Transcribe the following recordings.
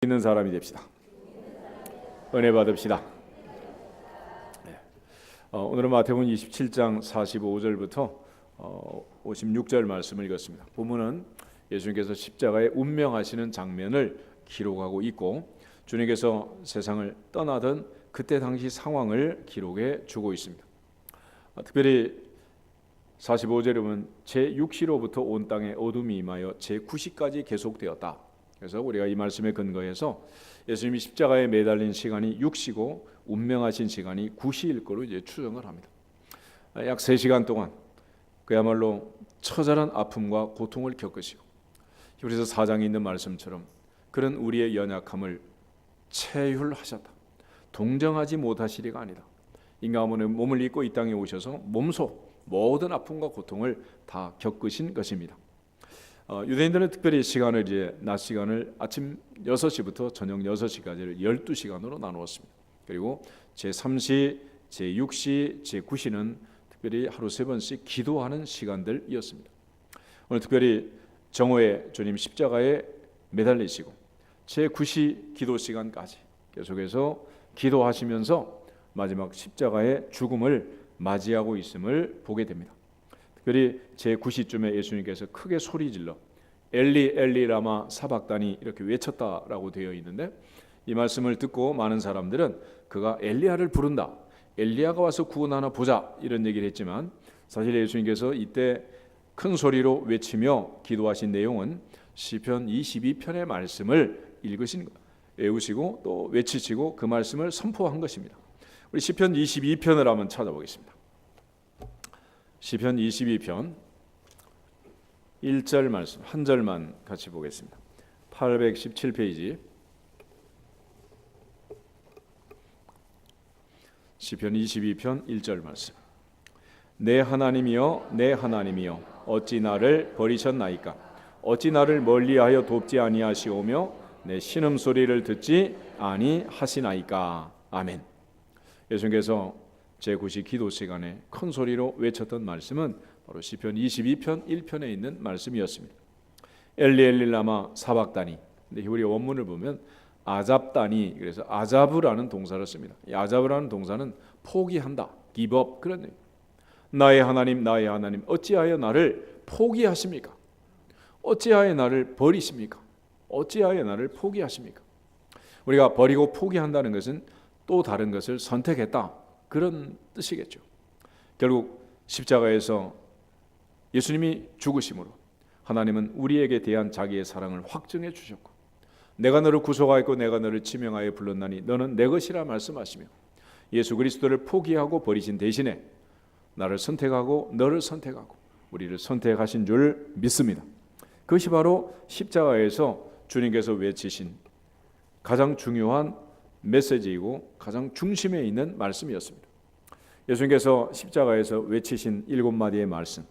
있는 사람이 됩시다. 은혜 받읍시다. 오늘은 마태복음 27장 45절부터 56절 말씀을 읽었습니다. 본문은 예수님께서 십자가에 운명하시는 장면을 기록하고 있고 주님께서 세상을 떠나던 그때 당시 상황을 기록해 주고 있습니다. 특별히 45절에 보면 제6시로부터 온 땅에 어둠이 임하여 제9시까지 계속되었다. 그래서 우리가 이 말씀에 근거해서 예수님이 십자가에 매달린 시간이 6시고 운명하신 시간이 9시일 거로 이제 추정을 합니다. 약 3시간 동안 그야말로 처절한 아픔과 고통을 겪으시고 히브리서 4장에 있는 말씀처럼 그런 우리의 연약함을 체휼하셨다. 동정하지 못하시리가 아니다. 인간의 몸을 입고 이 땅에 오셔서 몸소 모든 아픔과 고통을 다 겪으신 것입니다. 유대인들은 특별히 시간을 이제 낮 시간을 아침 6시부터 저녁 6시까지를 12시간으로 나누었습니다. 그리고 제3시, 제6시, 제9시는 특별히 하루 3번씩 기도하는 시간들이었습니다. 오늘 특별히 정오에 주님 십자가에 매달리시고 제9시 기도 시간까지 계속해서 기도하시면서 마지막 십자가의 죽음을 맞이하고 있음을 보게 됩니다. 특별히 제9시쯤에 예수님께서 크게 소리질러 엘리 엘리 라마 사박다니 이렇게 외쳤다라고 되어 있는데 이 말씀을 듣고 많은 사람들은 그가 엘리야를 부른다, 엘리야가 와서 구원하나 보자 이런 얘기를 했지만 사실 예수님께서 이때 큰 소리로 외치며 기도하신 내용은 시편 22편의 말씀을 읽으신 외우시고 또 외치시고 그 말씀을 선포한 것입니다. 우리 시편 22편을 한번 찾아보겠습니다. 시편 22편 1절 말씀 한 절만 같이 보겠습니다. 817페이지 시편 22편 1절 말씀. 내 하나님이여 내 하나님이여 어찌 나를 버리셨나이까. 어찌 나를 멀리하여 돕지 아니하시오며 내 신음소리를 듣지 아니하시나이까. 아멘. 예수님께서 제9시 기도 시간에 큰 소리로 외쳤던 말씀은 바로 시편 22편 1편에 있는 말씀이었습니다. 엘리 엘리 라마 사박다니. 근데 히브리 원문을 보면 아잡다니, 그래서 아자브라는 동사를 씁니다. 이 아자브라는 동사는 포기한다, give up 그런 얘기. 나의 하나님 나의 하나님 어찌하여 나를 포기하십니까? 어찌하여 나를 버리십니까? 어찌하여 나를 포기하십니까? 우리가 버리고 포기한다는 것은 또 다른 것을 선택했다 그런 뜻이겠죠. 결국 십자가에서 예수님이 죽으심으로 하나님은 우리에게 대한 자기의 사랑을 확증해 주셨고 내가 너를 구속하였고 내가 너를 지명하여 불렀나니 너는 내 것이라 말씀하시며 예수 그리스도를 포기하고 버리신 대신에 나를 선택하고 너를 선택하고 우리를 선택하신 줄 믿습니다. 그것이 바로 십자가에서 주님께서 외치신 가장 중요한 메시지이고 가장 중심에 있는 말씀이었습니다. 예수님께서 십자가에서 외치신 7마디의 말씀,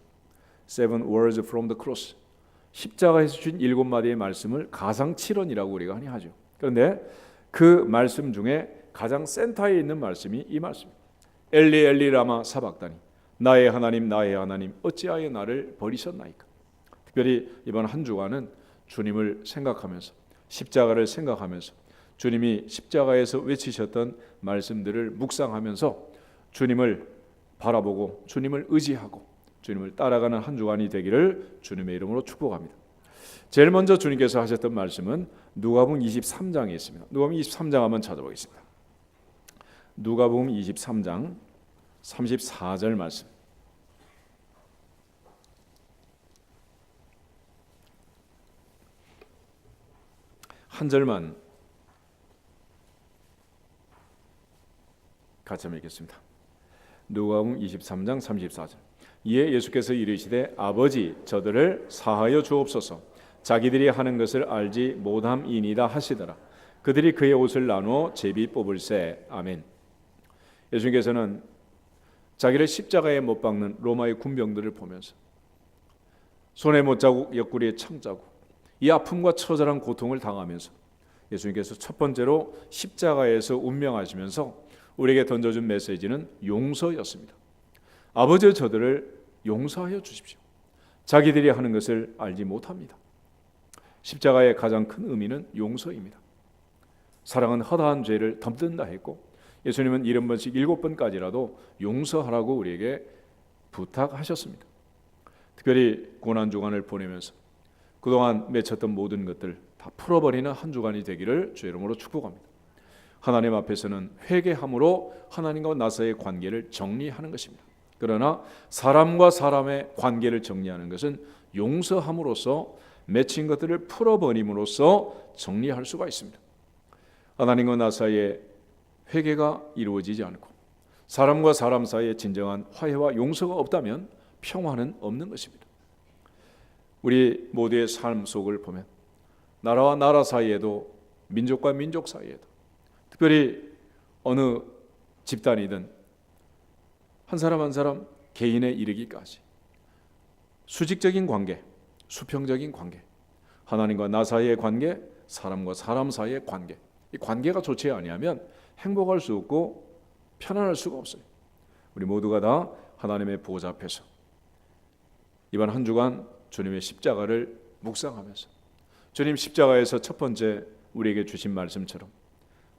Seven words from the cross, 십자가에서 주신 7마디의 말씀을 가상칠언이라고 우리가 흔히 하죠. 그런데 그 말씀 중에 가장 센터에 있는 말씀이 이 말씀입니다. 엘리 엘리 라마 사박다니 나의 하나님 나의 하나님 어찌하여 나를 버리셨나이까. 특별히 이번 한 주간은 주님을 생각하면서 십자가를 생각하면서 주님이 십자가에서 외치셨던 말씀들을 묵상하면서 주님을 바라보고 주님을 의지하고 주님을 따라가는 한 주간이 되기를 주님의 이름으로 축복합니다. 제일 먼저 주님께서 하셨던 말씀은 누가복음 23장에 있습니다. 누가복음 23장 한번 찾아보겠습니다. 누가복음 23장 34절 말씀. 한 절만 같이 한번 읽겠습니다. 누가복음 23장 34절. 이에 예수께서 이르시되 아버지 저들을 사하여 주옵소서 자기들이 하는 것을 알지 못함이니이다 하시더라. 그들이 그의 옷을 나누어 제비 뽑을세. 아멘. 예수님께서는 자기를 십자가에 못 박는 로마의 군병들을 보면서 손에 못자국 옆구리에 창자국 이 아픔과 처절한 고통을 당하면서 예수님께서 첫 번째로 십자가에서 운명하시면서 우리에게 던져준 메시지는 용서였습니다. 아버지 저들을 용서하여 주십시오. 자기들이 하는 것을 알지 못합니다. 십자가의 가장 큰 의미는 용서입니다. 사랑은 허다한 죄를 덮는다 했고 예수님은 70번씩 7번까지라도 용서하라고 우리에게 부탁하셨습니다. 특별히 고난주간을 보내면서 그동안 맺혔던 모든 것들 다 풀어버리는 한 주간이 되기를 주의 이름으로 축복합니다. 하나님 앞에서는 회개함으로 하나님과 나서의 관계를 정리하는 것입니다. 그러나 사람과 사람의 관계를 정리하는 것은 용서함으로써 맺힌 것들을 풀어버림으로써 정리할 수가 있습니다. 하나님과 나 사이에 회개가 이루어지지 않고 사람과 사람 사이에 진정한 화해와 용서가 없다면 평화는 없는 것입니다. 우리 모두의 삶 속을 보면 나라와 나라 사이에도 민족과 민족 사이에도 특별히 어느 집단이든 한 사람 한 사람 개인에 이르기까지 수직적인 관계, 수평적인 관계, 하나님과 나 사이의 관계, 사람과 사람 사이의 관계, 이 관계가 좋지 아니하면 행복할 수 없고 편안할 수가 없어요. 우리 모두가 다 하나님의 보좌 앞에서 이번 한 주간 주님의 십자가를 묵상하면서 주님 십자가에서 첫 번째 우리에게 주신 말씀처럼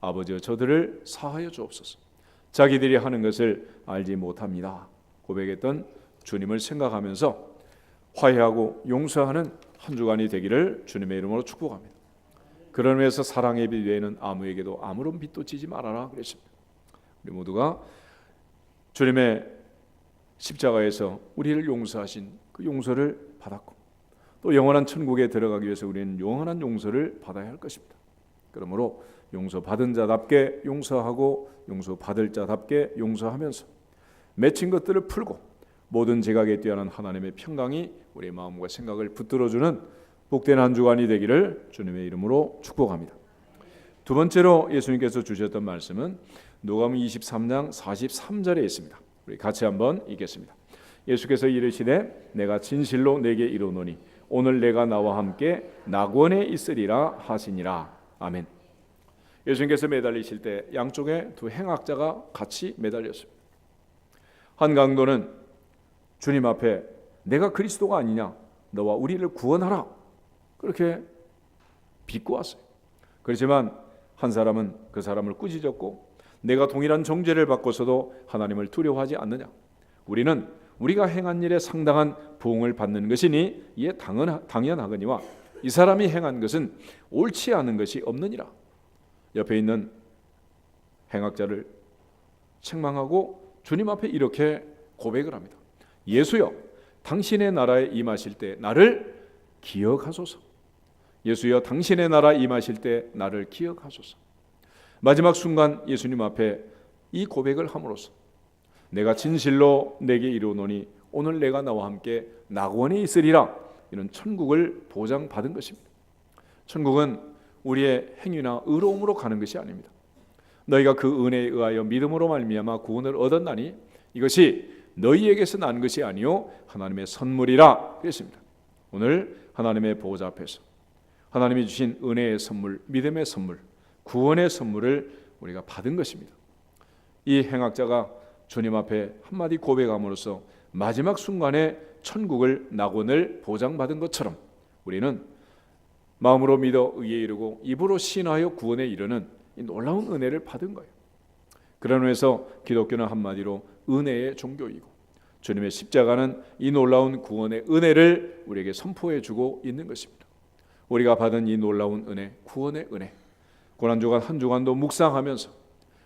아버지여 저들을 사하여 주옵소서. 자기들이 하는 것을 알지 못합니다. 고백했던 주님을 생각하면서 화해하고 용서하는 한 주간이 되기를 주님의 이름으로 축복합니다. 그런 의미에서 사랑의 빛 외에는 아무에게도 아무런 빛도 지지 말아라 그랬습니다. 우리 모두가 주님의 십자가에서 우리를 용서하신 그 용서를 받았고 또 영원한 천국에 들어가기 위해서 우리는 영원한 용서를 받아야 할 것입니다. 그러므로 용서받은 자답게 용서하고 용서받을 자답게 용서하면서 맺힌 것들을 풀고 모든 지각에 뛰어난 하나님의 평강이 우리의 마음과 생각을 붙들어주는 복된 한 주간이 되기를 주님의 이름으로 축복합니다. 두 번째로 예수님께서 주셨던 말씀은 누가복음 23장 43절에 있습니다. 우리 같이 한번 읽겠습니다. 예수께서 이르시되 내가 진실로 내게 이르노니 오늘 내가 나와 함께 낙원에 있으리라 하시니라. 아멘. 예수님께서 매달리실 때 양쪽에 두 행악자가 같이 매달렸습니다. 한 강도는 주님 앞에 내가 그리스도가 아니냐, 너와 우리를 구원하라, 그렇게 비꼬았어요. 그렇지만 한 사람은 그 사람을 꾸짖었고 내가 동일한 정죄를 받고서도 하나님을 두려워하지 않느냐, 우리는 우리가 행한 일에 상당한 보응을 받는 것이니 이에 당연하거니와 이 사람이 행한 것은 옳지 않은 것이 없느니라. 옆에 있는 행악자를 책망하고 주님 앞에 이렇게 고백을 합니다. 예수여, 당신의 나라에 임하실 때 나를 기억하소서. 예수여, 당신의 나라에 임하실 때 나를 기억하소서. 마지막 순간 예수님 앞에 이 고백을 함으로써 내가 진실로 내게 이르노니 오늘 내가 나와 함께 낙원에 있으리라, 이런 천국을 보장받은 것입니다. 천국은 우리의 행위나 의로움으로 가는 것이 아닙니다. 너희가 그 은혜에 의하여 믿음으로 말미암아 구원을 얻었나니 이것이 너희에게서 난 것이 아니요 하나님의 선물이라 그랬습니다. 오늘 하나님의 보호자 앞에서 하나님이 주신 은혜의 선물, 믿음의 선물, 구원의 선물을 우리가 받은 것입니다. 이 행악자가 주님 앞에 한마디 고백함으로써 마지막 순간에 천국을, 낙원을 보장받은 것처럼 우리는 마음으로 믿어 의에 이르고 입으로 신하여 구원에 이르는 이 놀라운 은혜를 받은 거예요. 그런 의미에서 기독교는 한마디로 은혜의 종교이고 주님의 십자가는 이 놀라운 구원의 은혜를 우리에게 선포해 주고 있는 것입니다. 우리가 받은 이 놀라운 은혜, 구원의 은혜, 고난주간 한 주간도 묵상하면서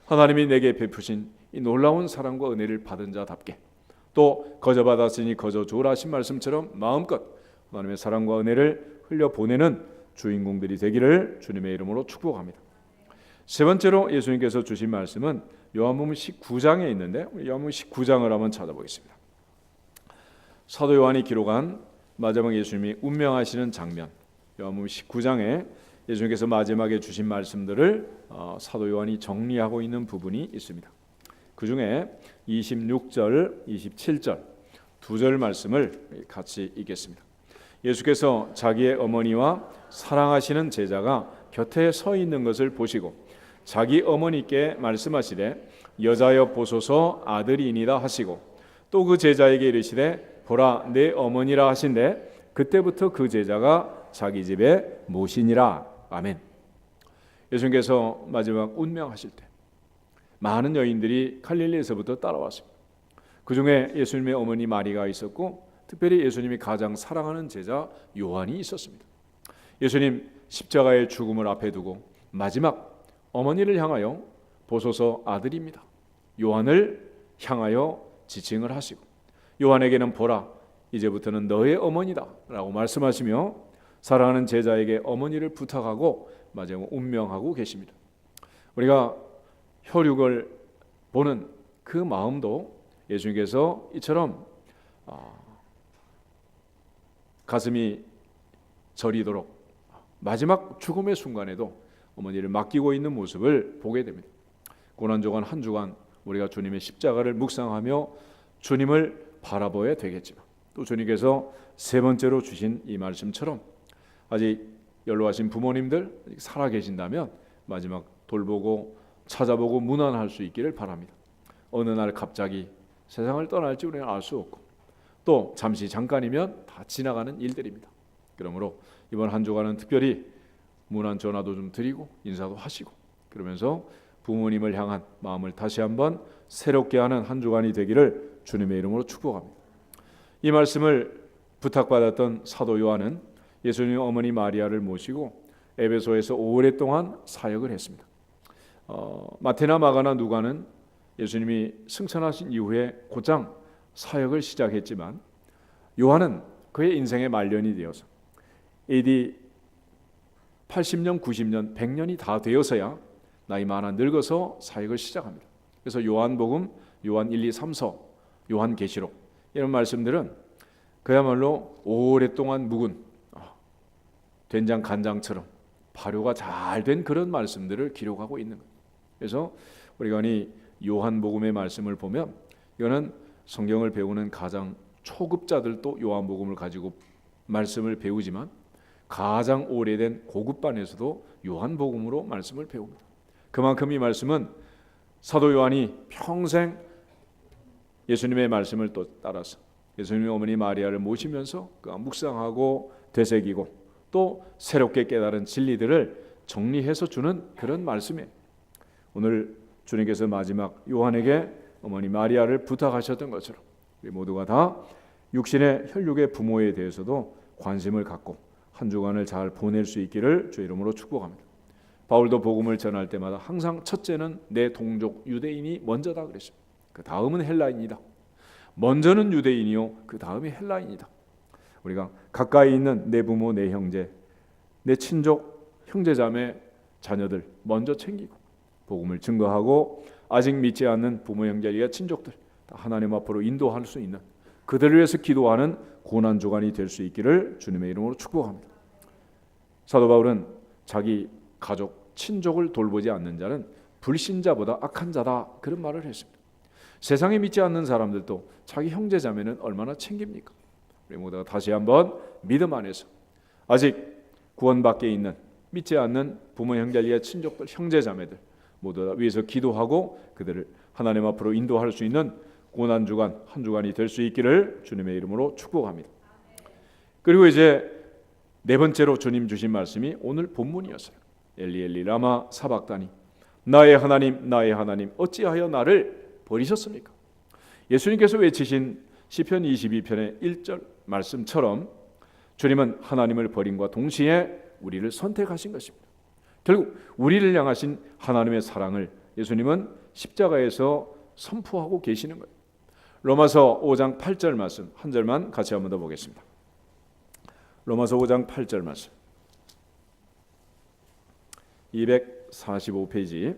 하나님이 내게 베푸신 이 놀라운 사랑과 은혜를 받은 자답게 또 거저 받았으니 거저 주라 하신 말씀처럼 마음껏 하나님의 사랑과 은혜를 흘려보내는 주인공들이 되기를 주님의 이름으로 축복합니다. 세 번째로 예수님께서 주신 말씀은 요한복음 19장에 있는데 우리 요한복음 19장을 한번 찾아보겠습니다. 사도 요한이 기록한 마지막 예수님이 운명하시는 장면, 요한복음 19장에 예수님께서 마지막에 주신 말씀들을 사도 요한이 정리하고 있는 부분이 있습니다. 그 중에 26절, 27절 두 절 말씀을 같이 읽겠습니다. 예수께서 자기의 어머니와 사랑하시는 제자가 곁에 서 있는 것을 보시고 자기 어머니께 말씀하시되 여자여 보소서 아들이니라 하시고 또 그 제자에게 이르시되 보라 내 어머니라 하신대 그때부터 그 제자가 자기 집에 모시니라. 아멘. 예수님께서 마지막 운명하실 때 많은 여인들이 갈릴리에서부터 따라왔습니다. 그 중에 예수님의 어머니 마리가 있었고 특별히 예수님이 가장 사랑하는 제자 요한이 있었습니다. 예수님 십자가의 죽음을 앞에 두고 마지막 어머니를 향하여 보소서 아들입니다. 요한을 향하여 지칭을 하시고 요한에게는 보라 이제부터는 너의 어머니다 라고 말씀하시며 사랑하는 제자에게 어머니를 부탁하고 마지막 운명하고 계십니다. 우리가 혈육을 보는 그 마음도 예수님께서 이처럼 가슴이 저리도록 마지막 죽음의 순간에도 어머니를 맡기고 있는 모습을 보게 됩니다. 고난주간 한 주간 우리가 주님의 십자가를 묵상하며 주님을 바라보아야 되겠지만 또 주님께서 세 번째로 주신 이 말씀처럼 아직 연로하신 부모님들 살아 계신다면 마지막 돌보고 찾아보고 문안할 수 있기를 바랍니다. 어느 날 갑자기 세상을 떠날지 우리는 알 수 없고 또 잠시 잠깐이면 다 지나가는 일들입니다. 그러므로 이번 한 주간은 특별히 문안 전화도 좀 드리고 인사도 하시고 그러면서 부모님을 향한 마음을 다시 한번 새롭게 하는 한 주간이 되기를 주님의 이름으로 축복합니다. 이 말씀을 부탁받았던 사도 요한은 예수님 어머니 마리아를 모시고 에베소에서 오랫동안 사역을 했습니다. 마태나 마가나 누가는 예수님이 승천하신 이후에 곧장 사역을 시작했지만 요한은 그의 인생의 말년이 되어서 AD 80년, 90년, 100년이 다 되어서야 나이 많아 늙어서 사역을 시작합니다. 그래서 요한복음, 요한 1, 2, 3서, 요한계시록 이런 말씀들은 그야말로 오랫동안 묵은 된장 간장처럼 발효가 잘 된 그런 말씀들을 기록하고 있는 거예요. 그래서 우리가 이 요한복음의 말씀을 보면 이거는 성경을 배우는 가장 초급자들도 요한복음을 가지고 말씀을 배우지만 가장 오래된 고급반에서도 요한복음으로 말씀을 배웁니다. 그만큼 이 말씀은 사도 요한이 평생 예수님의 말씀을 또 따라서 예수님의 어머니 마리아를 모시면서 그가 묵상하고 되새기고 또 새롭게 깨달은 진리들을 정리해서 주는 그런 말씀이에요. 오늘 주님께서 마지막 요한에게 어머니 마리아를 부탁하셨던 것처럼 우리 모두가 다 육신의 혈육의 부모에 대해서도 관심을 갖고 한 주간을 잘 보낼 수 있기를 주 이름으로 축복합니다. 바울도 복음을 전할 때마다 항상 첫째는 내 동족 유대인이 먼저다 그랬습니다. 그 다음은 헬라인이다. 먼저는 유대인이요 그 다음이 헬라인이다. 우리가 가까이 있는 내 부모, 내 형제, 내 친족, 형제자매, 자녀들 먼저 챙기고 복음을 증거하고 아직 믿지 않는 부모, 형제와 친족들 하나님 앞으로 인도할 수 있는 그들을 위해서 기도하는 고난주간이 될 수 있기를 주님의 이름으로 축복합니다. 사도 바울은 자기 가족, 친족을 돌보지 않는 자는 불신자보다 악한 자다 그런 말을 했습니다. 세상에 믿지 않는 사람들도 자기 형제자매는 얼마나 챙깁니까? 우리 모두가 다시 한번 믿음 안에서 아직 구원 밖에 있는 믿지 않는 부모, 형제와 친족들, 형제자매들 모두 다 위해서 기도하고 그들을 하나님 앞으로 인도할 수 있는 고난주간 한 주간이 될 수 있기를 주님의 이름으로 축복합니다. 그리고 이제 네 번째로 주님 주신 말씀이 오늘 본문이었어요. 엘리 엘리 라마 사박다니 나의 하나님 어찌하여 나를 버리셨습니까? 예수님께서 외치신 시편 22편의 1절 말씀처럼 주님은 하나님을 버림과 동시에 우리를 선택하신 것입니다. 결국 우리를 향하신 하나님의 사랑을 예수님은 십자가에서 선포하고 계시는 거예요. 로마서 5장 8절 말씀 한 절만 같이 한번 더 보겠습니다. 로마서 5장 8절 말씀 245페이지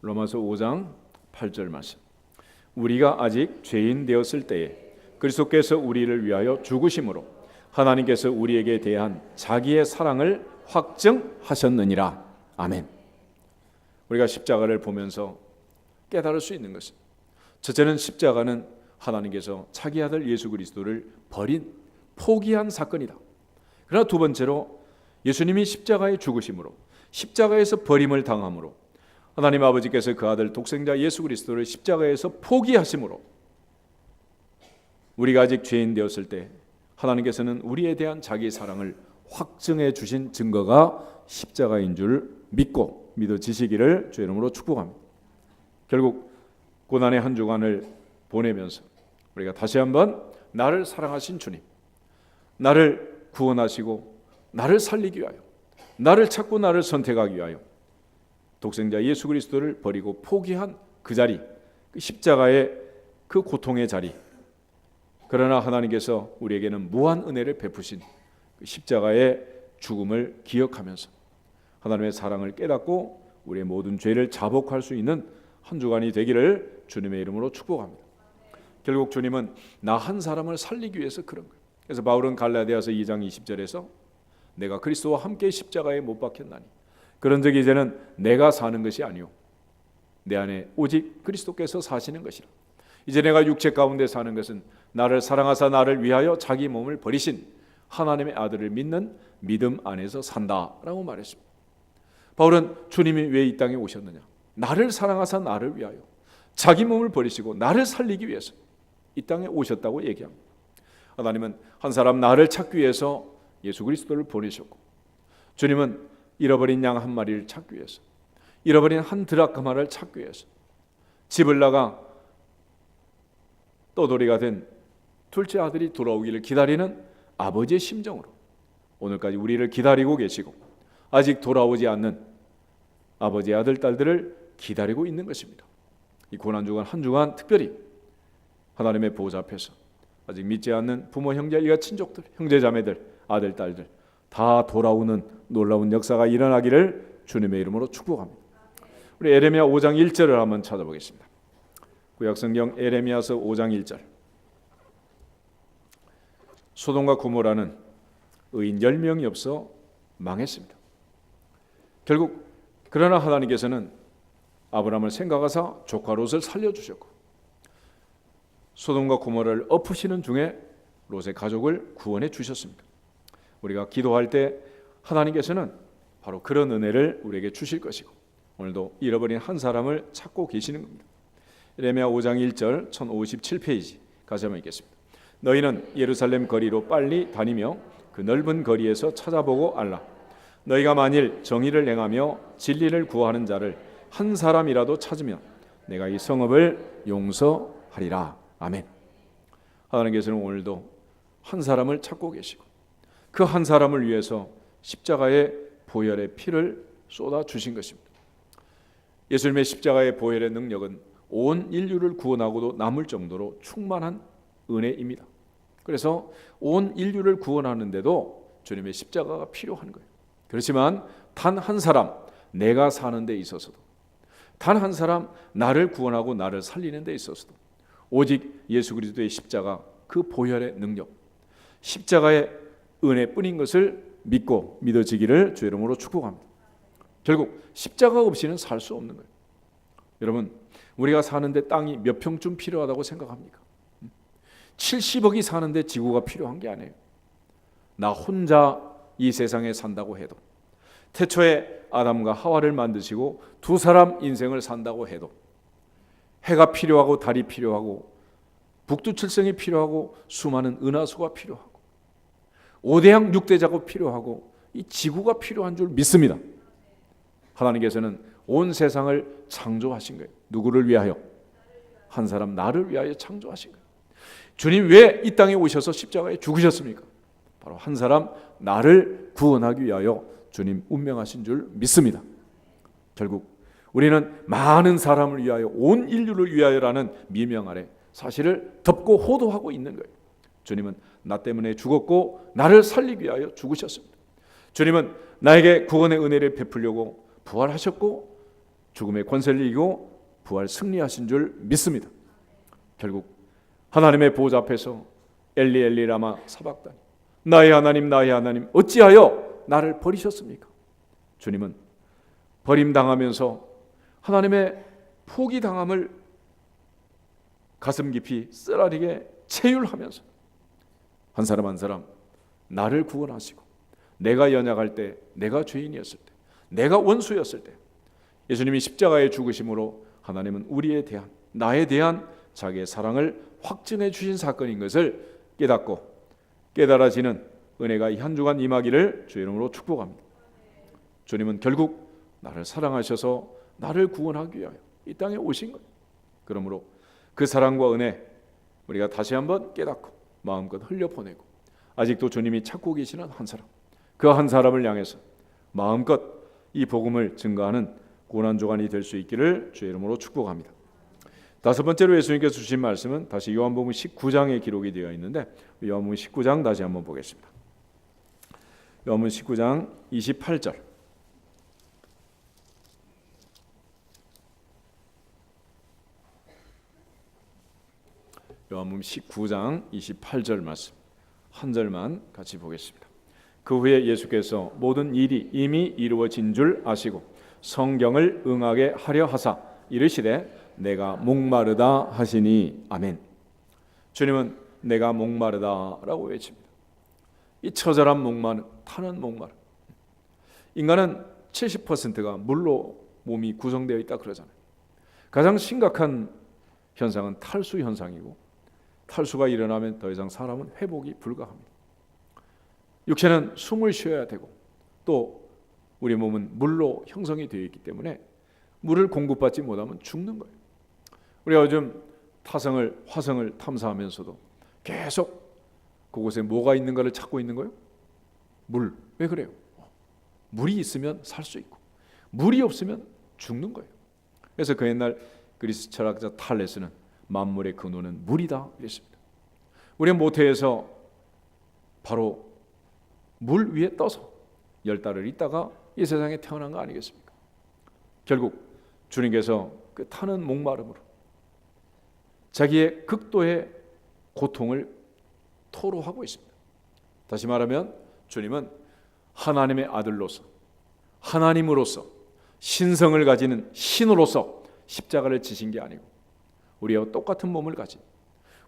로마서 5장 8절 말씀 우리가 아직 죄인 되었을 때에 그리스도께서 우리를 위하여 죽으심으로 하나님께서 우리에게 대한 자기의 사랑을 확증하셨느니라. 아멘. 우리가 십자가를 보면서 깨달을 수 있는 것은 첫째는 십자가는 하나님께서 자기 아들 예수 그리스도를 버린 포기한 사건이다. 그러나 두 번째로 예수님이 십자가에 죽으심으로 십자가에서 버림을 당함으로 하나님 아버지께서 그 아들 독생자 예수 그리스도를 십자가에서 포기하심으로 우리가 아직 죄인 되었을 때 하나님께서는 우리에 대한 자기의 사랑을 확증해 주신 증거가 십자가인 줄 믿고 믿어지시기를 주의 이름으로 축복합니다. 결국 고난의 한 주간을 보내면서 우리가 다시 한번 나를 사랑하신 주님, 나를 구원하시고 나를 살리기 위하여, 나를 찾고 나를 선택하기 위하여 독생자 예수 그리스도를 버리고 포기한 그 자리, 그 십자가의 그 고통의 자리, 그러나 하나님께서 우리에게는 무한 은혜를 베푸신 그 십자가의 죽음을 기억하면서 하나님의 사랑을 깨닫고 우리의 모든 죄를 자복할 수 있는 한 주간이 되기를 주님의 이름으로 축복합니다. 결국 주님은 나 한 사람을 살리기 위해서 그런 거예요. 그래서 바울은 갈라디아서 2장 20절에서 내가 그리스도와 함께 십자가에 못 박혔나니 그런즉 이제는 내가 사는 것이 아니요 내 안에 오직 그리스도께서 사시는 것이라. 이제 내가 육체 가운데 사는 것은 나를 사랑하사 나를 위하여 자기 몸을 버리신 하나님의 아들을 믿는 믿음 안에서 산다라고 말했습니다. 바울은 주님이 왜 이 땅에 오셨느냐? 나를 사랑하사 나를 위하여 자기 몸을 버리시고 나를 살리기 위해서 이 땅에 오셨다고 얘기합니다. 하나님은 한 사람 나를 찾기 위해서 예수 그리스도를 보내셨고, 주님은 잃어버린 양 한 마리를 찾기 위해서, 잃어버린 한 드라크마를 찾기 위해서 집을 나가 떠돌이가 된 둘째 아들이 돌아오기를 기다리는 아버지의 심정으로 오늘까지 우리를 기다리고 계시고 아직 돌아오지 않는 아버지의 아들, 딸들을 기다리고 있는 것입니다. 이 고난주간 한 주간 특별히 하나님의 보호자 앞에서 아직 믿지 않는 부모, 형제, 일가, 친족들, 형제, 자매들, 아들, 딸들 다 돌아오는 놀라운 역사가 일어나기를 주님의 이름으로 축복합니다. 우리 에레미야 5장 1절을 한번 찾아보겠습니다. 구약성경 에레미야서 5장 1절. 소돔과 고모라는 의인 10명이 없어 망했습니다. 결국 그러나 하나님께서는 아브라함을 생각하사 조카 롯을 살려주셨고 소돔과 고모라를 엎으시는 중에 롯의 가족을 구원해 주셨습니다. 우리가 기도할 때 하나님께서는 바로 그런 은혜를 우리에게 주실 것이고 오늘도 잃어버린 한 사람을 찾고 계시는 겁니다. 에레미야 5장 1절 1057페이지 같이 한번 읽겠습니다. 너희는 예루살렘 거리로 빨리 다니며 그 넓은 거리에서 찾아보고 알라. 너희가 만일 정의를 행하며 진리를 구하는 자를 한 사람이라도 찾으면 내가 이 성읍을 용서하리라. 아멘. 하나님께서는 오늘도 한 사람을 찾고 계시고 그 한 사람을 위해서 십자가의 보혈의 피를 쏟아 주신 것입니다. 예수님의 십자가의 보혈의 능력은 온 인류를 구원하고도 남을 정도로 충만한 은혜입니다. 그래서 온 인류를 구원하는데도 주님의 십자가가 필요한 거예요. 그렇지만 단 한 사람 내가 사는 데 있어서도 단 한 사람 나를 구원하고 나를 살리는 데 있어서도 오직 예수 그리스도의 십자가 그 보혈의 능력 십자가의 은혜뿐인 것을 믿고 믿어지기를 주의 이름으로 축복합니다. 결국 십자가 없이는 살 수 없는 거예요. 여러분 우리가 사는데 땅이 몇 평쯤 필요하다고 생각합니까? 70억이 사는데 지구가 필요한 게 아니에요. 나 혼자 이 세상에 산다고 해도 태초에 아담과 하와를 만드시고 두 사람 인생을 산다고 해도 해가 필요하고 달이 필요하고 북두칠성이 필요하고 수많은 은하수가 필요하고 5대양 6대자가 필요하고 이 지구가 필요한 줄 믿습니다. 하나님께서는 온 세상을 창조하신 거예요. 누구를 위하여? 한 사람 나를 위하여 창조하신 거예요. 주님 왜 이 땅에 오셔서 십자가에 죽으셨습니까? 바로 한 사람 나를 구원하기 위하여 주님 운명하신 줄 믿습니다. 결국 우리는 많은 사람을 위하여 온 인류를 위하여라는 미명 아래 사실을 덮고 호도하고 있는 거예요. 주님은 나 때문에 죽었고 나를 살리기 위하여 죽으셨습니다. 주님은 나에게 구원의 은혜를 베풀려고 부활하셨고 죽음의 권세를 이기고 부활 승리하신 줄 믿습니다. 결국 하나님의 보호자 앞에서 엘리 엘리 라마 사박다니 나의 하나님 어찌하여 나를 버리셨습니까? 주님은 버림당하면서 하나님의 포기당함을 가슴 깊이 쓰라리게 체휼하면서 한 사람 한 사람 나를 구원하시고 내가 연약할 때 내가 죄인이었을 때 내가 원수였을 때 예수님이 십자가에 죽으심으로 하나님은 우리에 대한 나에 대한 자기의 사랑을 확증해 주신 사건인 것을 깨닫고 깨달아지는 은혜가 이 한 주간 임하기를 주의 이름으로 축복합니다. 주님은 결국 나를 사랑하셔서 나를 구원하기 위하여 이 땅에 오신 거예요. 그러므로 그 사랑과 은혜 우리가 다시 한번 깨닫고 마음껏 흘려보내고, 아직도 주님이 찾고 계시는 한 사람, 그 한 사람을 향해서 마음껏 이 복음을 증거하는 고난주간이 될 수 있기를 주의 이름으로 축복합니다. 다섯 번째로 예수님께서 주신 말씀은 다시 요한복음 19장에 기록이 되어 있는데, 요한복음 19장 다시 한번 보겠습니다. 요한복음 19장 28절. 요한복음 19장 28절 말씀 한 절만 같이 보겠습니다. 그 후에 예수께서 모든 일이 이미 이루어진 줄 아시고 성경을 응하게 하려 하사 이르시되 내가 목마르다 하시니 아멘. 주님은 내가 목마르다라고 외칩니다. 이 처절한 목마름, 타는 목마름. 인간은 70%가 물로 몸이 구성되어 있다 그러잖아요. 가장 심각한 현상은 탈수 현상이고, 탈수가 일어나면 더 이상 사람은 회복이 불가합니다. 육체는 숨을 쉬어야 되고, 또 우리 몸은 물로 형성이 되어 있기 때문에 물을 공급받지 못하면 죽는 거예요. 우리가 요즘 타성을, 화성을 탐사하면서도 계속 그곳에 뭐가 있는가를 찾고 있는 거예요. 물. 왜 그래요? 물이 있으면 살 수 있고 물이 없으면 죽는 거예요. 그래서 그 옛날 그리스 철학자 탈레스는 만물의 근원은 물이다 이랬습니다. 우리는 모태에서 바로 물 위에 떠서 10달을 있다가 이 세상에 태어난 거 아니겠습니까? 결국 주님께서 그 타는 목마름으로 자기의 극도의 고통을 토로하고 있습니다. 다시 말하면 주님은 하나님의 아들로서, 하나님으로서, 신성을 가지는 신으로서 십자가를 지신 게 아니고, 우리와 똑같은 몸을 가진,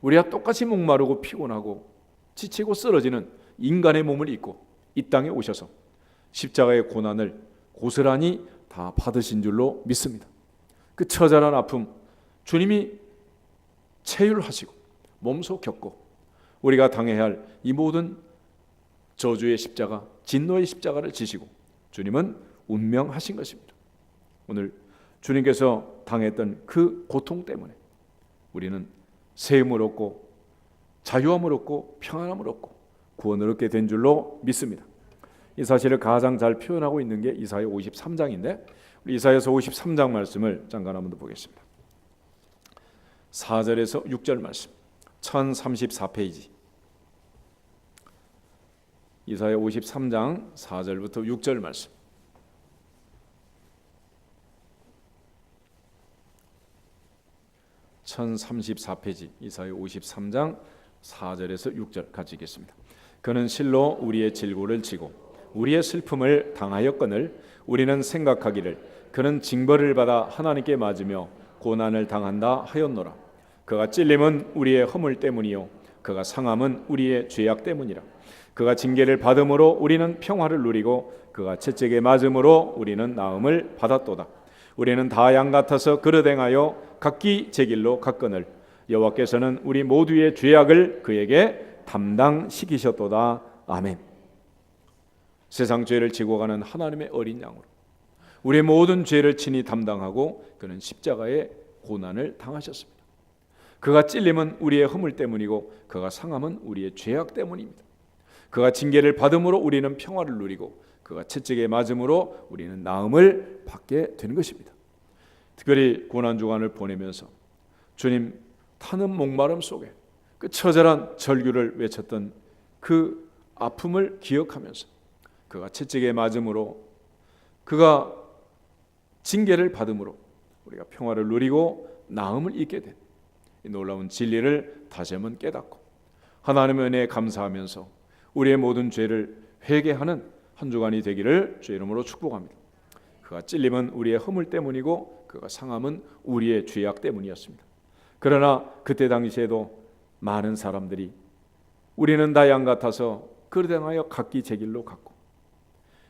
우리와 똑같이 목마르고 피곤하고 지치고 쓰러지는 인간의 몸을 입고 이 땅에 오셔서 십자가의 고난을 고스란히 다 받으신 줄로 믿습니다. 그 처절한 아픔 주님이 체휼하시고 몸소 겪고 우리가 당해야 할 이 모든 저주의 십자가, 진노의 십자가를 지시고 주님은 운명하신 것입니다. 오늘 주님께서 당했던 그 고통 때문에 우리는 세움을 얻고 자유함을 얻고 평안함을 얻고 구원을 얻게 된 줄로 믿습니다. 이 사실을 가장 잘 표현하고 있는 게 이사야 53장인데, 우리 이사야서 53장 말씀을 잠깐 한번 더 보겠습니다. 4절에서 6절 말씀, 1034페이지. 이사야 53장 4절부터 6절 말씀. (1034페이지) 이사야 53장 4절에서 6절 같이 읽겠습니다. 그는 실로 우리의 질고를 지고 우리의 슬픔을 당하였거늘 우리는 생각하기를 그는 징벌을 받아 하나님께 맞으며 고난을 당한다 하였노라. 그가 찔림은 우리의 허물 때문이요 그가 상함은 우리의 죄악 때문이라. 그가 징계를 받음으로 우리는 평화를 누리고 그가 채찍에 맞음으로 우리는 나음을 받았도다. 우리는 다 양 같아서 그릇 행하여 각기 제 길로 갔거늘 여호와께서는 우리 모두의 죄악을 그에게 담당시키셨도다. 아멘. 세상 죄를 지고 가는 하나님의 어린 양으로 우리의 모든 죄를 친히 담당하고 그는 십자가의 고난을 당하셨습니다. 그가 찔림은 우리의 허물 때문이고 그가 상함은 우리의 죄악 때문입니다. 그가 징계를 받음으로 우리는 평화를 누리고 그가 채찍에 맞음으로 우리는 나음을 받게 되는 것입니다. 특별히 고난주간을 보내면서 주님 타는 목마름 속에 그 처절한 절규를 외쳤던 그 아픔을 기억하면서 그가 채찍에 맞음으로 그가 징계를 받음으로 우리가 평화를 누리고 나음을 잊게 된 이 놀라운 진리를 다시 한번 깨닫고 하나님의 은혜에 감사하면서 우리의 모든 죄를 회개하는 한 주간이 되기를 주의 이름으로 축복합니다. 그가 찔림은 우리의 허물 때문이고 그가 상함은 우리의 죄악 때문이었습니다. 그러나 그때 당시에도 많은 사람들이 우리는 다 양 같아서 그릇 행하여 각기 제 길로 갔고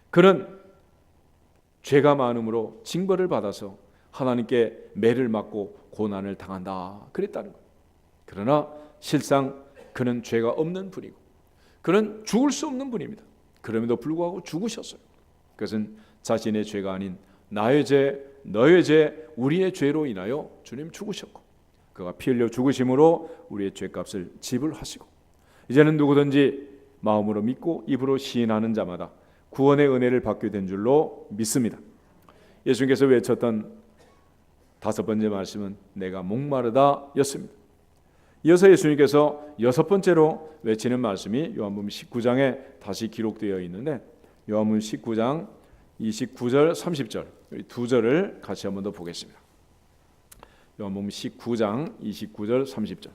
그는 죄가 많음으로 징벌을 받아서 하나님께 매를 맞고 고난을 당한다 그랬다는 거예요. 그러나 실상 그는 죄가 없는 분이고 그는 죽을 수 없는 분입니다. 그럼에도 불구하고 죽으셨어요. 그것은 자신의 죄가 아닌 나의 죄, 너의 죄, 우리의 죄로 인하여 주님 죽으셨고, 그가 피 흘려 죽으심으로 우리의 죄값을 지불하시고, 이제는 누구든지 마음으로 믿고 입으로 시인하는 자마다 구원의 은혜를 받게 된 줄로 믿습니다. 예수님께서 외쳤던 다섯 번째 말씀은 내가 목마르다 였습니다. 이어서 예수님께서 여섯 번째로 외치는 말씀이 요한복음 19장에 다시 기록되어 있는데, 요한복음 19장 29절 30절 두 절을 같이 한번 더 보겠습니다. 요한복음 19장 29절 30절.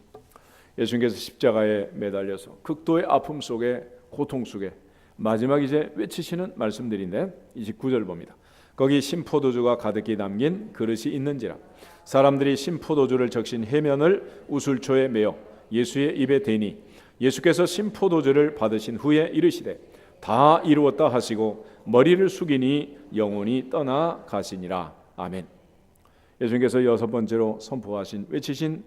예수님께서 십자가에 매달려서 극도의 아픔 속에, 고통 속에 마지막 이제 외치시는 말씀들인데, 29절 봅니다. 거기 신포도주가 가득히 담긴 그릇이 있는지라 사람들이 신포도주를 적신 해면을 우슬초에 메어 예수의 입에 대니 예수께서 신포도주를 받으신 후에 이르시되 다 이루었다 하시고 머리를 숙이니 영혼이 떠나 가시니라. 아멘. 예수님께서 여섯 번째로 선포하신, 외치신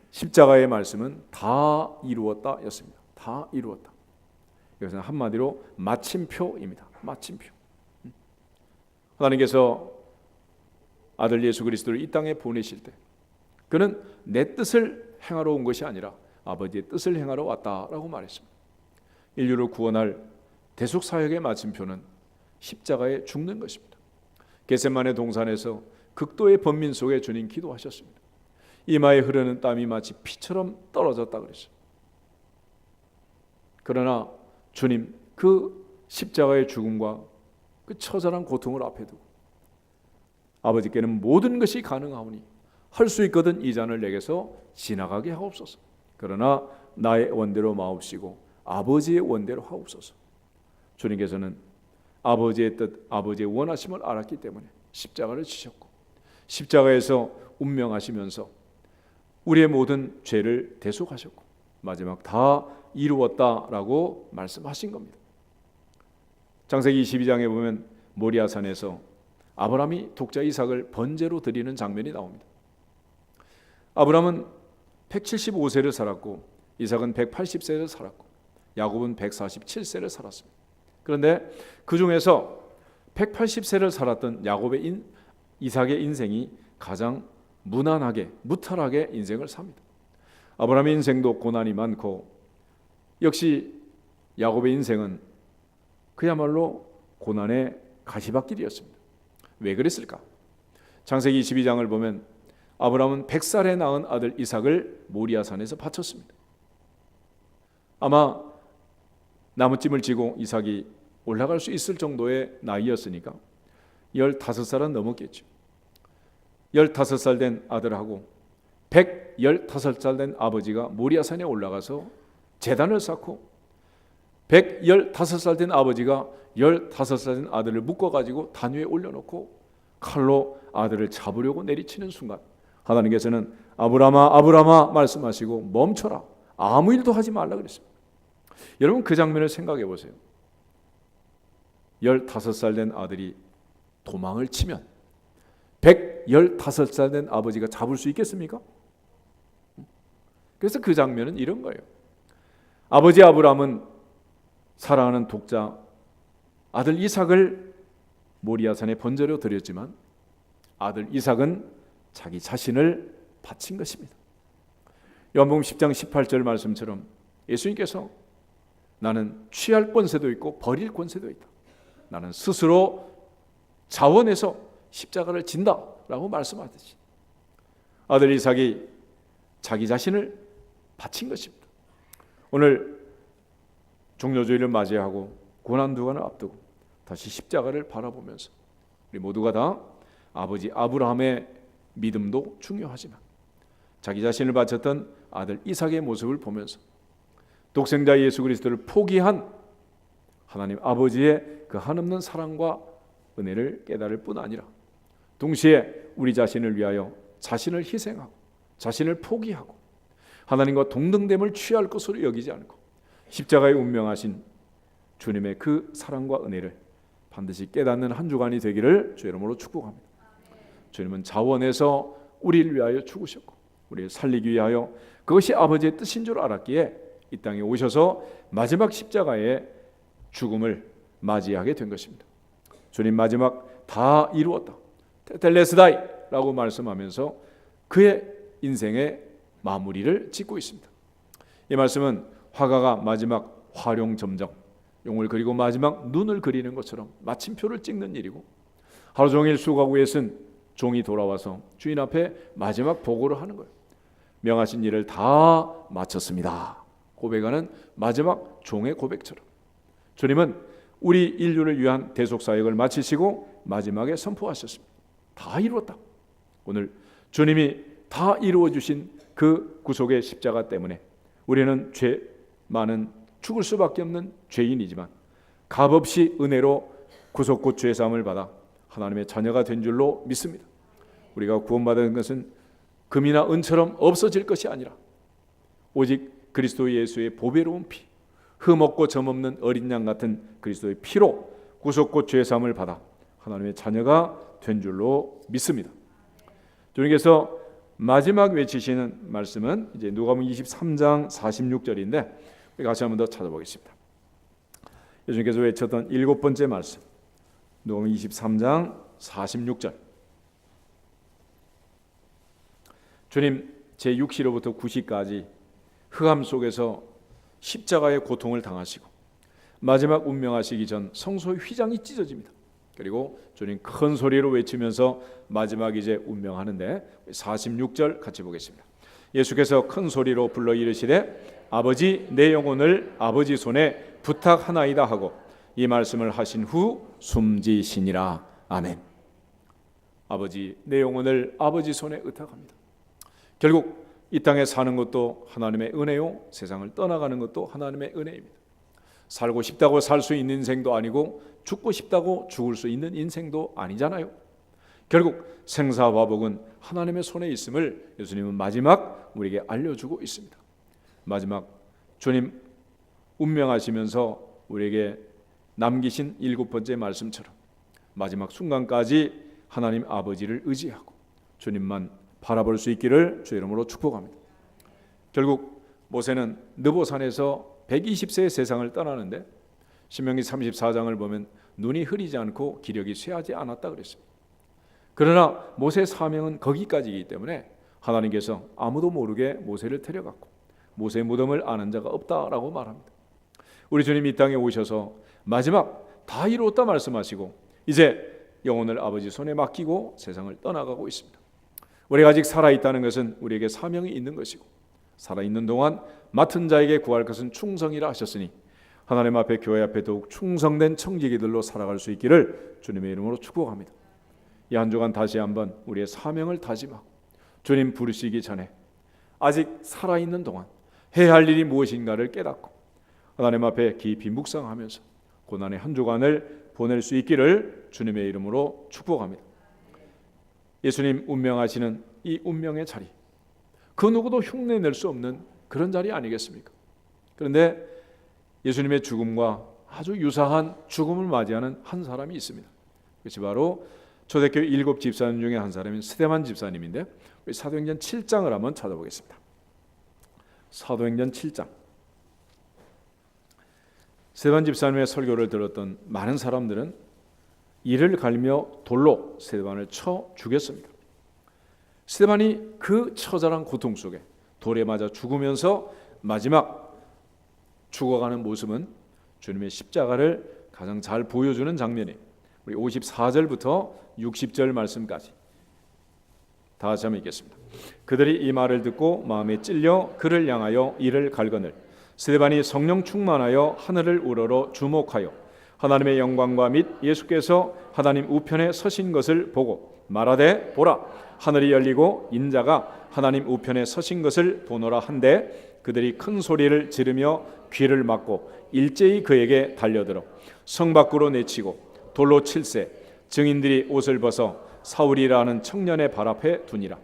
십자가의 말씀은 다 이루었다 였습니다. 다 이루었다. 이것은 한마디로 마침표입니다. 마침표. 하나님께서 아들 예수 그리스도를 이 땅에 보내실 때 그는 내 뜻을 행하러 온 것이 아니라 아버지의 뜻을 행하러 왔다라고 말했습니다. 인류를 구원할 대속사역의 마침표는 십자가에 죽는 것입니다. 겟세마네 동산에서 극도의 번민 속에 주님 기도하셨습니다. 이마에 흐르는 땀이 마치 피처럼 떨어졌다 그랬어요. 그러나 주님 그 십자가의 죽음과 그 처절한 고통을 앞에 두고 아버지께는 모든 것이 가능하오니 할 수 있거든 이 잔을 내게서 지나가게 하옵소서. 그러나 나의 원대로 마옵시고 아버지의 원대로 하옵소서. 주님께서는 아버지의 뜻, 아버지의 원하심을 알았기 때문에 십자가를 지셨고, 십자가에서 운명하시면서 우리의 모든 죄를 대속하셨고, 마지막 다 이루었다라고 말씀하신 겁니다. 창세기 22장에 보면 모리아산에서 아브라함이 독자 이삭을 번제로 드리는 장면이 나옵니다. 아브라함은 175세를 살았고 이삭은 180세를 살았고 야곱은 147세를 살았습니다. 그런데 그 중에서 180세를 살았던 이삭의 인생이 가장 무난하게, 무탈하게 인생을 삽니다. 아브라함의 인생도 고난이 많고 역시 야곱의 인생은 그야말로 고난의 가시밭길이었습니다. 왜 그랬을까? 창세기 22장을 보면 아브라함은 100살에 낳은 아들 이삭을 모리아산에서 바쳤습니다. 아마 나무찜을 지고 이삭이 올라갈 수 있을 정도의 나이였으니까 15살은 넘었겠죠. 15살 된 아들하고 115살 된 아버지가 모리아산에 올라가서 제단을 쌓고 115살 된 아버지가 15살 된 아들을 묶어가지고 단 위에 올려놓고 칼로 아들을 잡으려고 내리치는 순간 하나님께서는 아브라함아 아브라함아 말씀하시고 멈춰라, 아무 일도 하지 말라 그랬습니다. 여러분 그 장면을 생각해 보세요. 15살 된 아들이 도망을 치면 115살 된 아버지가 잡을 수 있겠습니까? 그래서 그 장면은 이런 거예요. 아버지 아브라함은 사랑하는 독자 아들 이삭을 모리아산에 번제로 드렸지만 아들 이삭은 자기 자신을 바친 것입니다. 요한복음 10장 18절 말씀처럼 예수님께서 나는 취할 권세도 있고 버릴 권세도 있다. 나는 스스로 자원해서 십자가를 진다라고 말씀하듯이 아들 이삭이 자기 자신을 바친 것입니다. 오늘 종료주일을 맞이하고 고난두관을 앞두고 다시 십자가를 바라보면서 우리 모두가 다 아버지 아브라함의 믿음도 중요하지만 자기 자신을 바쳤던 아들 이삭의 모습을 보면서 독생자 예수 그리스도를 포기한 하나님 아버지의 그 한없는 사랑과 은혜를 깨달을 뿐 아니라 동시에 우리 자신을 위하여 자신을 희생하고 자신을 포기하고 하나님과 동등됨을 취할 것으로 여기지 않고 십자가에 운명하신 주님의 그 사랑과 은혜를 반드시 깨닫는 한 주간이 되기를 주의 이름으로 축복합니다. 주님은 자원해서 우리를 위하여 죽으셨고 우리를 살리기 위하여 그것이 아버지의 뜻인 줄 알았기에 이 땅에 오셔서 마지막 십자가의 죽음을 맞이하게 된 것입니다. 주님 마지막 다 이루었다, 테텔레스다이 라고 말씀하면서 그의 인생의 마무리를 짓고 있습니다. 이 말씀은 화가가 마지막 화룡점정, 용을 그리고 마지막 눈을 그리는 것처럼 마침표를 찍는 일이고, 하루 종일 수고하고 애쓴 종이 돌아와서 주인 앞에 마지막 보고를 하는 거예요. 명하신 일을 다 마쳤습니다 고백하는 마지막 종의 고백처럼 주님은 우리 인류를 위한 대속사역을 마치시고 마지막에 선포하셨습니다. 다 이루었다. 오늘 주님이 다 이루어주신 그 구속의 십자가 때문에 우리는 죄 많은 죽을 수밖에 없는 죄인이지만 값없이 은혜로 구속고 죄사함을 받아 하나님의 자녀가 된 줄로 믿습니다. 우리가 구원받은 것은 금이나 은처럼 없어질 것이 아니라 오직 그리스도 예수의 보배로운 피, 흠없고 점없는 어린 양 같은 그리스도의 피로 구속고 죄사함을 받아 하나님의 자녀가 된 줄로 믿습니다. 주님께서 마지막 외치시는 말씀은 이제 누가복음 23장 46절인데 우리 같이 한 번 더 찾아보겠습니다. 예수님께서 외쳤던 7번째 말씀, 누가복음 23장 46절. 주님 제6시로부터 9시까지 흑암 속에서 십자가의 고통을 당하시고 마지막 운명하시기 전 성소의 휘장이 찢어집니다. 그리고 주님 큰 소리로 외치면서 마지막 이제 운명하는데 46절 같이 보겠습니다. 예수께서 큰 소리로 불러 이르시되 아버지 내 영혼을 아버지 손에 부탁하나이다 하고 이 말씀을 하신 후 숨지시니라. 아멘. 아버지 내 영혼을 아버지 손에 의탁합니다. 결국 이 땅에 사는 것도 하나님의 은혜요, 세상을 떠나가는 것도 하나님의 은혜입니다. 살고 싶다고 살 수 있는 인생도 아니고 죽고 싶다고 죽을 수 있는 인생도 아니잖아요. 결국 생사화복은 하나님의 손에 있음을 예수님은 마지막 우리에게 알려주고 있습니다. 마지막 주님 운명하시면서 우리에게 남기신 7번째 말씀처럼 마지막 순간까지 하나님 아버지를 의지하고 주님만 바라볼 수 있기를 주의 이름으로 축복합니다. 결국 모세는 느보산에서 120세의 세상을 떠나는데 신명기 34장을 보면 눈이 흐리지 않고 기력이 쇠하지 않았다 그랬습니다. 그러나 모세의 사명은 거기까지이기 때문에 하나님께서 아무도 모르게 모세를 데려갔고 모세의 무덤을 아는 자가 없다라고 말합니다. 우리 주님이 이 땅에 오셔서 마지막 다 이루었다 말씀하시고 이제 영혼을 아버지 손에 맡기고 세상을 떠나가고 있습니다. 우리가 아직 살아있다는 것은 우리에게 사명이 있는 것이고 살아있는 동안 맡은 자에게 구할 것은 충성이라 하셨으니 하나님 앞에 교회 앞에 더욱 충성된 청지기들로 살아갈 수 있기를 주님의 이름으로 축복합니다. 이 한 주간 다시 한번 우리의 사명을 다짐하고 주님 부르시기 전에 아직 살아있는 동안 해야 할 일이 무엇인가를 깨닫고 하나님 앞에 깊이 묵상하면서 고난의 한 주간을 보낼 수 있기를 주님의 이름으로 축복합니다. 예수님 운명하시는 이 운명의 자리, 그 누구도 흉내낼 수 없는 그런 자리 아니겠습니까? 그런데 예수님의 죽음과 아주 유사한 죽음을 맞이하는 한 사람이 있습니다. 그것이 바로 초대교회 7 집사님 중에 한 사람인 스데반 집사님인데 우리 사도행전 7장을 한번 찾아보겠습니다. 사도행전 7장. 스데반 집사님의 설교를 들었던 많은 사람들은 이를 갈며 돌로 스데반을 쳐 죽였습니다. 스데반이 그 처절한 고통 속에 돌에 맞아 죽으면서 마지막 죽어가는 모습은 주님의 십자가를 가장 잘 보여주는 장면이 우리 54절부터 60절 말씀까지 다 같이 한번 읽겠습니다. 그들이 이 말을 듣고 마음에 찔려 그를 향하여 이를 갈거늘 스데반이 성령 충만하여 하늘을 우러러 주목하여 하나님의 영광과 및 예수께서 하나님 우편에 서신 것을 보고 말하되 보라 하늘이 열리고 인자가 하나님 우편에 서신 것을 보노라 한데 그들이 큰 소리를 지르며 귀를 막고 일제히 그에게 달려들어 성 밖으로 내치고 돌로 칠세 증인들이 옷을 벗어 사울이라는 청년의 발 앞에 두니라.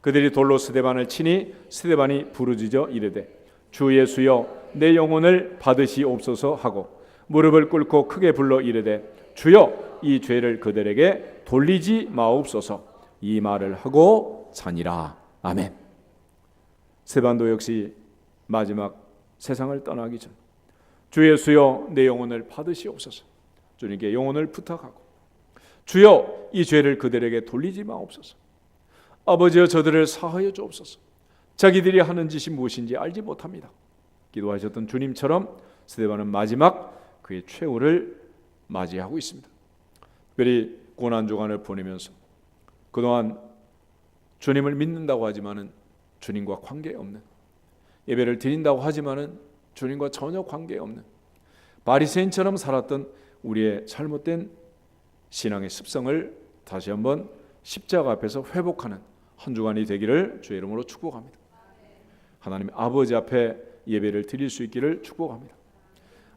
그들이 돌로 스데반을 치니 스데반이 부르짖어 이르되 주 예수여 내 영혼을 받으시옵소서 하고 무릎을 꿇고 크게 불러 이르되 주여 이 죄를 그들에게 돌리지 마옵소서 이 말을 하고 자니라. 아멘. 스데반도 역시 마지막 세상을 떠나기 전 주 예수여 내 영혼을 받으시옵소서. 주님께 영혼을 부탁하고 주여 이 죄를 그들에게 돌리지 마옵소서. 아버지여 저들을 사하여 주옵소서. 자기들이 하는 짓이 무엇인지 알지 못합니다. 기도하셨던 주님처럼 스데반은 마지막 그의 최후를 맞이하고 있습니다. 특별히 고난주간을 보내면서 그동안 주님을 믿는다고 하지만은 주님과 관계없는, 예배를 드린다고 하지만은 주님과 전혀 관계없는 바리새인처럼 살았던 우리의 잘못된 신앙의 습성을 다시 한번 십자가 앞에서 회복하는 한 주간이 되기를 주의 이름으로 축복합니다. 하나님 아버지 앞에 예배를 드릴 수 있기를 축복합니다.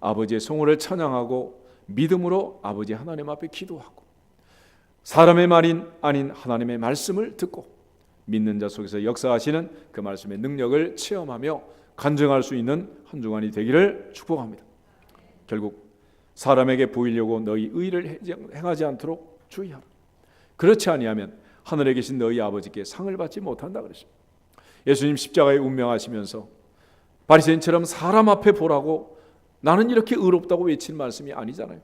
아버지의 성호를 찬양하고 믿음으로 아버지 하나님 앞에 기도하고 사람의 말인 아닌 하나님의 말씀을 듣고 믿는 자 속에서 역사하시는 그 말씀의 능력을 체험하며 간증할 수 있는 한 주간이 되기를 축복합니다. 결국 사람에게 보이려고 너희 의를 행하지 않도록 주의하라. 그렇지 아니하면 하늘에 계신 너희 아버지께 상을 받지 못한다 그랬습니다. 예수님 십자가에 운명하시면서 바리새인처럼 사람 앞에 보라고 나는 이렇게 의롭다고 외친 말씀이 아니잖아요.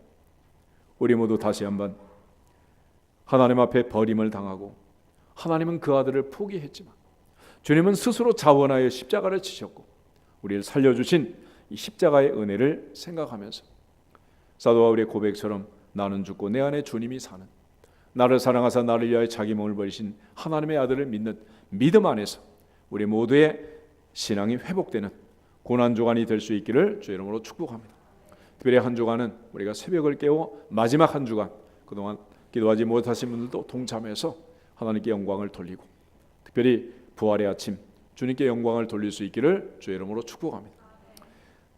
우리 모두 다시 한번 하나님 앞에 버림을 당하고 하나님은 그 아들을 포기했지만 주님은 스스로 자원하여 십자가를 지셨고 우리를 살려주신 이 십자가의 은혜를 생각하면서 사도 바울의 고백처럼 나는 죽고 내 안에 주님이 사는, 나를 사랑하사 나를 위하여 자기 몸을 버리신 하나님의 아들을 믿는 믿음 안에서 우리 모두의 신앙이 회복되는 고난주간이 될 수 있기를 주의 이름으로 축복합니다. 특별히 한 주간은 우리가 새벽을 깨워 마지막 한 주간 그동안 기도하지 못하신 분들도 동참해서 하나님께 영광을 돌리고 특별히 부활의 아침 주님께 영광을 돌릴 수 있기를 주의 이름으로 축복합니다.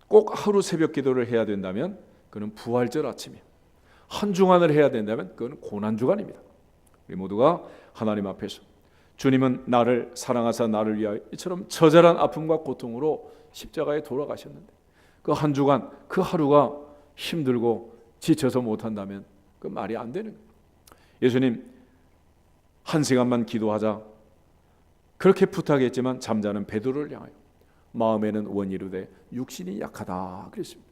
꼭 하루 새벽 기도를 해야 된다면 그는 부활절 아침이에요. 한 주간을 해야 된다면 그건 고난주간입니다. 우리 모두가 하나님 앞에서 주님은 나를 사랑하사 나를 위하여 이처럼 처절한 아픔과 고통으로 십자가에 돌아가셨는데 그 한 주간 그 하루가 힘들고 지쳐서 못한다면 그 말이 안 되는 거예요. 예수님 한 시간만 기도하자 그렇게 부탁했지만 잠자는 베드로를 향하여 마음에는 원이루되 육신이 약하다 그랬습니다.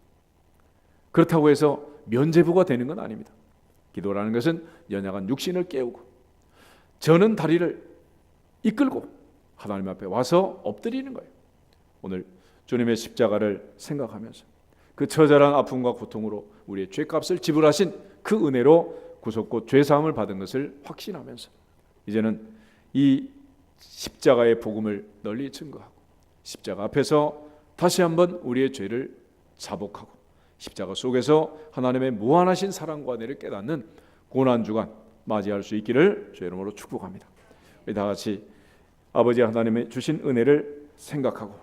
그렇다고 해서 면죄부가 되는 건 아닙니다. 기도라는 것은 연약한 육신을 깨우고 저는 다리를 이끌고 하나님 앞에 와서 엎드리는 거예요. 오늘 주님의 십자가를 생각하면서 그 처절한 아픔과 고통으로 우리의 죄값을 지불하신 그 은혜로 구속고 죄사함을 받은 것을 확신하면서 이제는 이 십자가의 복음을 널리 증거하고 십자가 앞에서 다시 한번 우리의 죄를 자복하고 십자가 속에서 하나님의 무한하신 사랑과 은혜를 깨닫는 고난주간 맞이할 수 있기를 주의 이름으로 축복합니다. 우리 다 같이 아버지 하나님의 주신 은혜를 생각하고